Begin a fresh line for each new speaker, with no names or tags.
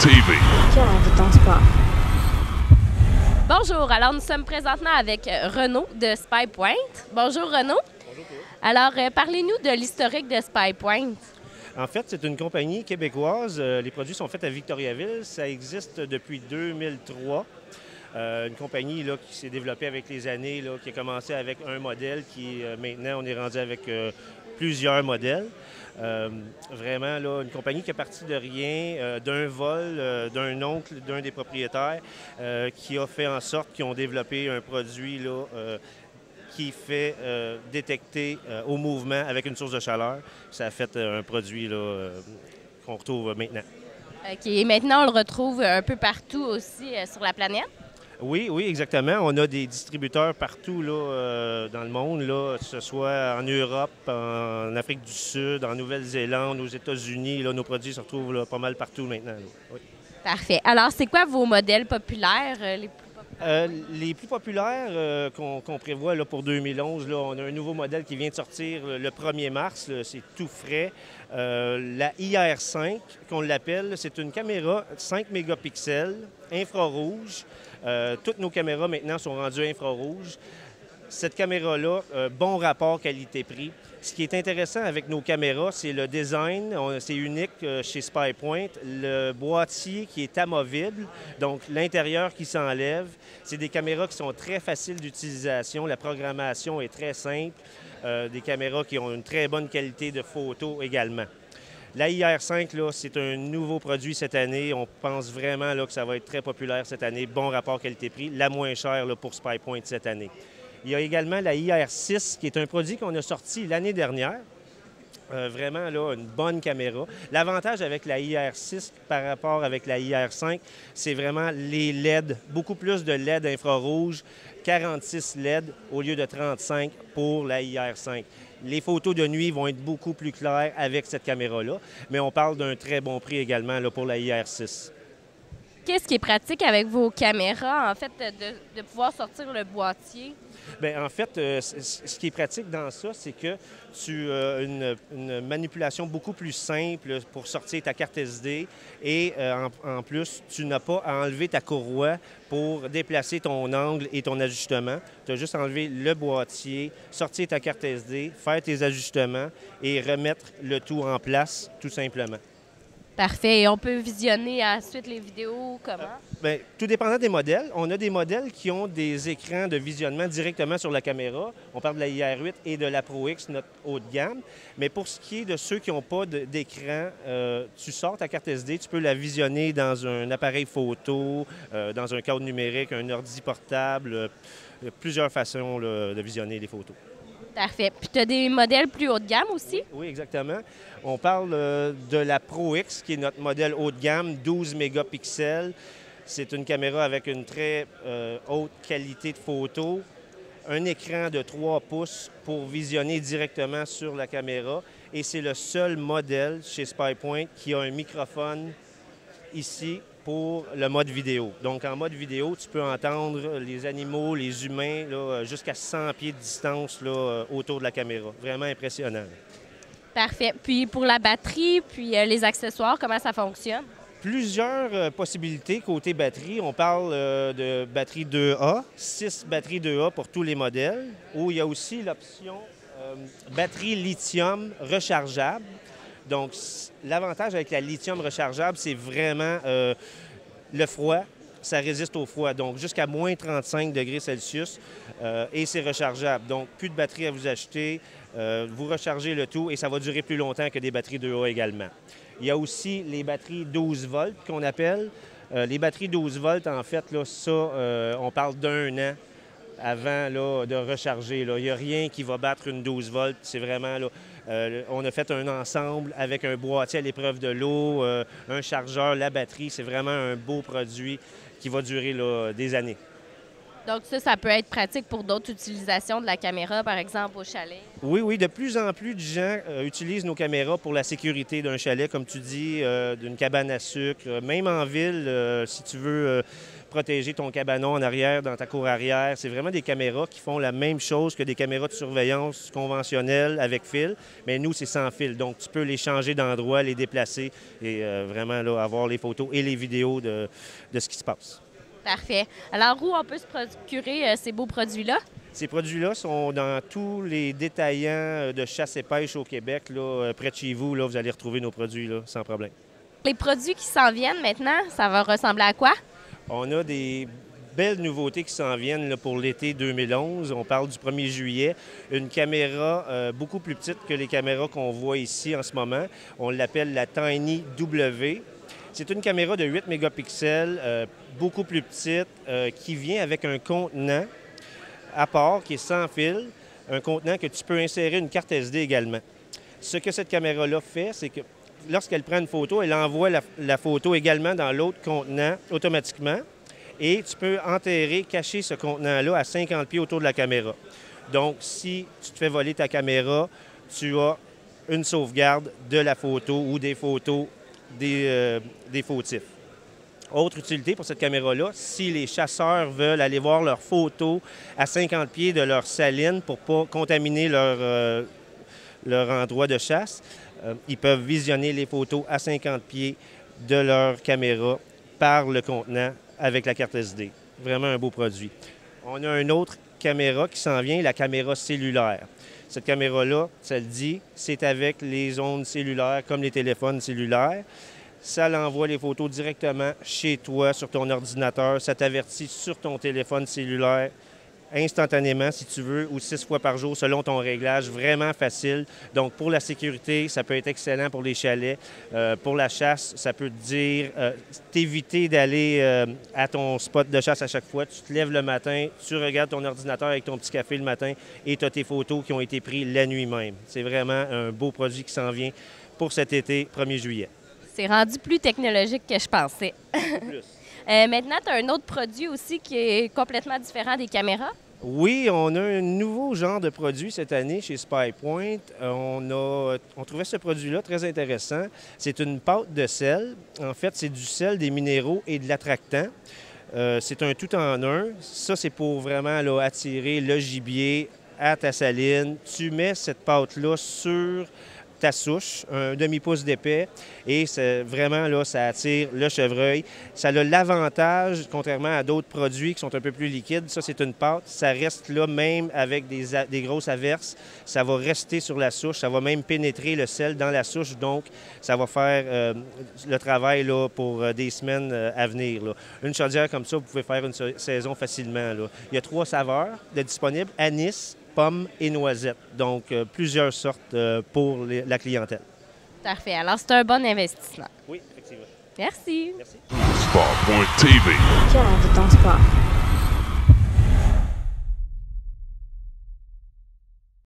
TV.
Pierre dans sport.
Bonjour, alors nous sommes présentement avec Renaud de SpyPoint. Bonjour Renaud.
Bonjour.
Alors, parlez-nous de l'historique de SpyPoint.
En fait, c'est une compagnie québécoise. Les produits sont faits à Victoriaville. Ça existe depuis 2003. Une compagnie là, qui s'est développée avec les années, là, qui a commencé avec un modèle, qui maintenant, on est rendu avec plusieurs modèles. Vraiment, là, une compagnie qui est partie de rien, d'un vol d'un oncle d'un des propriétaires, qui a fait en sorte qu'ils ont développé un produit là, qui fait détecter au mouvement avec une source de chaleur. Ça a fait un produit là, qu'on retrouve maintenant.
OK, et maintenant on le retrouve un peu partout aussi sur la planète.
Oui, oui, exactement. On a des distributeurs partout là, dans le monde, là, que ce soit en Europe, en Afrique du Sud, en Nouvelle-Zélande, aux États-Unis. Là, nos produits se retrouvent là, pas mal partout maintenant. Là. Oui.
Parfait. Alors, c'est quoi vos modèles populaires les plus populaires?
Les plus populaires qu'on prévoit là, pour 2011, là, on a un nouveau modèle qui vient de sortir le 1er mars. C'est tout frais. La IR5, qu'on l'appelle, c'est une caméra 5 mégapixels, infrarouge. Toutes nos caméras maintenant sont rendues infrarouge. Cette caméra-là, bon rapport qualité-prix. Ce qui est intéressant avec nos caméras, c'est le design. C'est unique chez SpyPoint. Le boîtier qui est amovible, donc l'intérieur qui s'enlève. C'est des caméras qui sont très faciles d'utilisation. La programmation est très simple. Des caméras qui ont une très bonne qualité de photo également. La IR5, là, c'est un nouveau produit cette année. On pense vraiment là, que ça va être très populaire cette année. Bon rapport qualité-prix, la moins chère là, pour SpyPoint cette année. Il y a également la IR6, qui est un produit qu'on a sorti l'année dernière. Vraiment, là, une bonne caméra. L'avantage avec la IR6 par rapport avec la IR5, c'est vraiment les LED, beaucoup plus de LED infrarouge, 46 LED au lieu de 35 pour la IR5. Les photos de nuit vont être beaucoup plus claires avec cette caméra-là, mais on parle d'un très bon prix également là, pour la IR6.
Qu'est-ce qui est pratique avec vos caméras, en fait, de pouvoir sortir le boîtier?
Bien, en fait, ce qui est pratique dans ça, c'est que tu as une manipulation beaucoup plus simple pour sortir ta carte SD et en plus, tu n'as pas à enlever ta courroie pour déplacer ton angle et ton ajustement. Tu as juste enlevé le boîtier, sortir ta carte SD, faire tes ajustements et remettre le tout en place, tout simplement.
Parfait. Et on peut visionner ensuite les vidéos comment?
Bien, tout dépendant des modèles. On a des modèles qui ont des écrans de visionnement directement sur la caméra. On parle de la IR8 et de la Pro X, notre haut de gamme. Mais pour ce qui est de ceux qui n'ont pas d'écran, tu sors ta carte SD, tu peux la visionner dans un appareil photo, dans un cadre numérique, un ordi portable. Plusieurs façons là, de visionner les photos.
Parfait. Puis tu as des modèles plus haut de gamme aussi?
Oui, exactement. On parle de la Pro X, qui est notre modèle haut de gamme, 12 mégapixels. C'est une caméra avec une très haute qualité de photo. Un écran de 3 pouces pour visionner directement sur la caméra. Et c'est le seul modèle chez SpyPoint qui a un microphone ici pour le mode vidéo. Donc, en mode vidéo, tu peux entendre les animaux, les humains, jusqu'à 100 pieds de distance là, autour de la caméra. Vraiment impressionnant.
Parfait. Puis pour la batterie, puis les accessoires, comment ça fonctionne?
Plusieurs possibilités côté batterie. On parle de batterie 2A, 6 batteries 2A pour tous les modèles, où il y a aussi l'option batterie lithium rechargeable. Donc, l'avantage avec la lithium rechargeable, c'est vraiment le froid. Ça résiste au froid, donc jusqu'à moins 35 degrés Celsius et c'est rechargeable. Donc, plus de batterie à vous acheter, vous rechargez le tout et ça va durer plus longtemps que des batteries 2A également. Il y a aussi les batteries 12 volts qu'on appelle. Les batteries 12 volts, en fait, là, ça, on parle d'1 an avant là, de recharger. Là. Il n'y a rien qui va battre une 12 volts. C'est vraiment, là, on a fait un ensemble avec un boîtier à l'épreuve de l'eau, un chargeur, la batterie. C'est vraiment un beau produit qui va durer là, des années.
Donc ça peut être pratique pour d'autres utilisations de la caméra, par exemple au chalet?
Oui, oui. De plus en plus de gens utilisent nos caméras pour la sécurité d'un chalet, comme tu dis, d'une cabane à sucre. Même en ville, si tu veux protéger ton cabanon en arrière, dans ta cour arrière. C'est vraiment des caméras qui font la même chose que des caméras de surveillance conventionnelles avec fil, mais nous, c'est sans fil. Donc, tu peux les changer d'endroit, les déplacer et vraiment là, avoir les photos et les vidéos de ce qui se passe.
Parfait. Alors, où on peut se procurer ces beaux produits-là?
Ces produits-là sont dans tous les détaillants de chasse et pêche au Québec. Là, près de chez vous, là, vous allez retrouver nos produits là, sans problème.
Les produits qui s'en viennent maintenant, ça va ressembler à quoi?
On a des belles nouveautés qui s'en viennent là, pour l'été 2011. On parle du 1er juillet. Une caméra beaucoup plus petite que les caméras qu'on voit ici en ce moment. On l'appelle la Tiny W. C'est une caméra de 8 mégapixels, beaucoup plus petite, qui vient avec un contenant à part qui est sans fil, un contenant que tu peux insérer une carte SD également. Ce que cette caméra-là fait, c'est que lorsqu'elle prend une photo, elle envoie la photo également dans l'autre contenant automatiquement et tu peux enterrer, cacher ce contenant-là à 50 pieds autour de la caméra. Donc, si tu te fais voler ta caméra, tu as une sauvegarde de la photo ou des photos des fautifs. Autre utilité pour cette caméra-là, si les chasseurs veulent aller voir leurs photos à 50 pieds de leur saline pour ne pas contaminer leur endroit de chasse, ils peuvent visionner les photos à 50 pieds de leur caméra par le contenant avec la carte SD. Vraiment un beau produit. On a une autre caméra qui s'en vient, la caméra cellulaire. Cette caméra-là, ça le dit, c'est avec les ondes cellulaires comme les téléphones cellulaires. Ça l'envoie les photos directement chez toi, sur ton ordinateur. Ça t'avertit sur ton téléphone cellulaire instantanément, si tu veux, ou 6 fois par jour selon ton réglage. Vraiment facile. Donc, pour la sécurité, ça peut être excellent pour les chalets. Pour la chasse, ça peut te dire t'éviter d'aller à ton spot de chasse à chaque fois. Tu te lèves le matin, tu regardes ton ordinateur avec ton petit café le matin et tu as tes photos qui ont été prises la nuit même. C'est vraiment un beau produit qui s'en vient pour cet été, 1er juillet.
C'est rendu plus technologique que je pensais.
Plus.
Maintenant, tu as un autre produit aussi qui est complètement différent des caméras.
Oui, on a un nouveau genre de produit cette année chez SpyPoint. On trouvait ce produit-là très intéressant. C'est une pâte de sel. En fait, c'est du sel, des minéraux et de l'attractant. C'est un tout en un. Ça, c'est pour vraiment là, attirer le gibier à ta saline. Tu mets cette pâte-là sur ta souche, un demi-pouce d'épais, et vraiment, là, ça attire le chevreuil. Ça a l'avantage, contrairement à d'autres produits qui sont un peu plus liquides, ça, c'est une pâte, ça reste là même avec des grosses averses. Ça va rester sur la souche, ça va même pénétrer le sel dans la souche, donc ça va faire le travail là, pour des semaines à venir. Là. Une chaudière comme ça, vous pouvez faire une saison facilement. Là. Il y a 3 saveurs de disponibles, anis, pommes et noisettes. Donc, plusieurs sortes pour la clientèle.
Parfait. Alors, c'est un bon investissement.
Oui, effectivement.
Merci.
Merci.
Sport.tv.
Fier de ton sport.